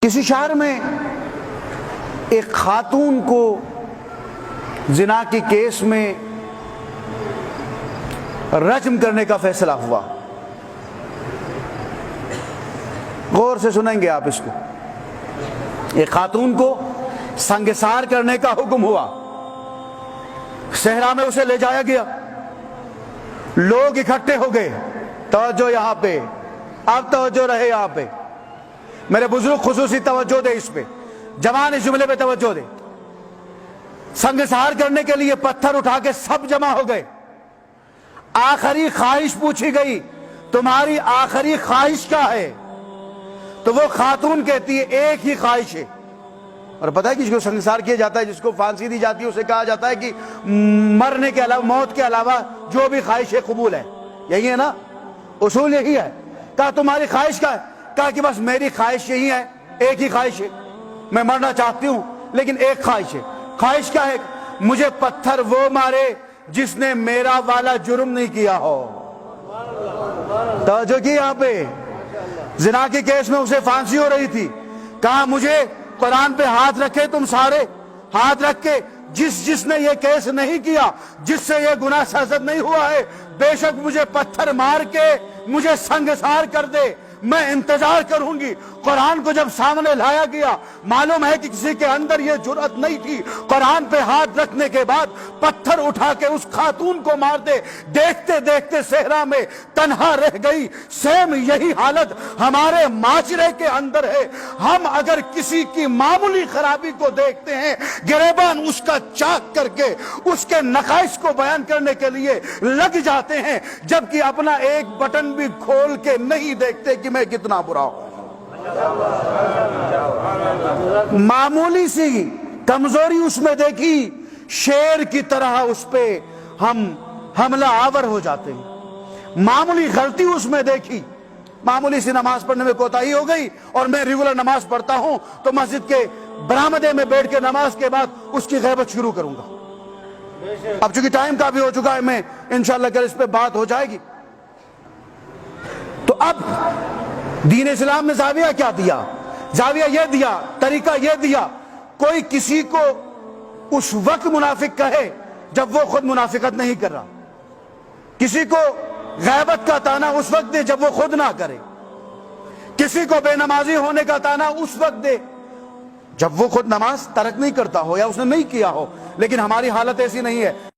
کسی شہر میں ایک خاتون کو زنا کے کیس میں رجم کرنے کا فیصلہ ہوا۔ غور سے سنیں گے آپ اس کو۔ ایک خاتون کو سنگسار کرنے کا حکم ہوا، صحرا میں اسے لے جایا گیا، لوگ اکٹھے ہو گئے۔ توجہ یہاں پہ، اب توجہ رہے یہاں پہ، میرے بزرگ خصوصی توجہ دے اس پہ، جوان اس جملے پہ توجہ دے۔ سنگسار کرنے کے لیے پتھر اٹھا کے سب جمع ہو گئے۔ آخری خواہش پوچھی گئی، تمہاری آخری خواہش کیا ہے؟ تو وہ خاتون کہتی ہے ایک ہی خواہش ہے۔ اور پتہ ہے کہ جس کو سنگسار کیا جاتا ہے، جس کو پھانسی دی جاتی ہے، اسے کہا جاتا ہے کہ مرنے کے علاوہ، موت کے علاوہ جو بھی خواہش ہے قبول ہے۔ یہی ہے نا اصول، یہی ہے۔ کہا تمہاری خواہش کیا ہے؟ کہا کہ بس میری خواہش یہی ہے، ایک ہی خواہش ہے، میں مرنا چاہتی ہوں لیکن ایک خواہش ہے۔ خواہش کیا ہے؟ مجھے پتھر وہ مارے جس نے میرا والا جرم نہیں کیا ہو۔ توجہ کی یہاں پہ، زنا کے کیس میں اسے پھانسی ہو رہی تھی۔ کہا مجھے قرآن پہ ہاتھ رکھے، تم سارے ہاتھ رکھ کے، جس نے یہ کیس نہیں کیا، جس سے یہ گناہ سرزد نہیں ہوا ہے، بے شک مجھے پتھر مار کے مجھے سنگسار کر دے، میں انتظار کروں گی۔ قرآن کو جب سامنے لایا گیا، معلوم ہے کہ کسی کے اندر یہ جرأت نہیں تھی قرآن پہ ہاتھ رکھنے کے بعد پتھر اٹھا کے اس خاتون کو مار دے۔ دیکھتے دیکھتے صحرا میں تنہا رہ گئی۔ سیم یہی حالت ہمارے معاشرے کے اندر ہے۔ ہم اگر کسی کی معمولی خرابی کو دیکھتے ہیں، گریبان اس کا چاک کر کے اس کے نقائص کو بیان کرنے کے لیے لگ جاتے ہیں، جبکہ اپنا ایک بٹن بھی کھول کے نہیں دیکھتے کہ میں کتنا برا ہوں۔ معمولی سی کمزوری اس میں دیکھی، شیر کی طرح اس پہ ہم حملہ آور ہو جاتے ہیں۔ معمولی غلطی اس میں دیکھی، معمولی سی نماز پڑھنے میں کوتاہی ہو گئی، اور میں ریگولر نماز پڑھتا ہوں تو مسجد کے برآمدے میں بیٹھ کے نماز کے بعد اس کی غیبت شروع کروں گا۔ اب چونکہ ٹائم کافی ہو چکا ہے، میں انشاءاللہ کل اس پہ بات ہو جائے گی۔ تو اب دین اسلام نے زاویہ کیا دیا؟ زاویہ یہ دیا، طریقہ یہ دیا، کوئی کسی کو اس وقت منافق کہے جب وہ خود منافقت نہیں کر رہا، کسی کو غیبت کا تانا اس وقت دے جب وہ خود نہ کرے، کسی کو بے نمازی ہونے کا تانا اس وقت دے جب وہ خود نماز ترک نہیں کرتا ہو یا اس نے نہیں کیا ہو۔ لیکن ہماری حالت ایسی نہیں ہے۔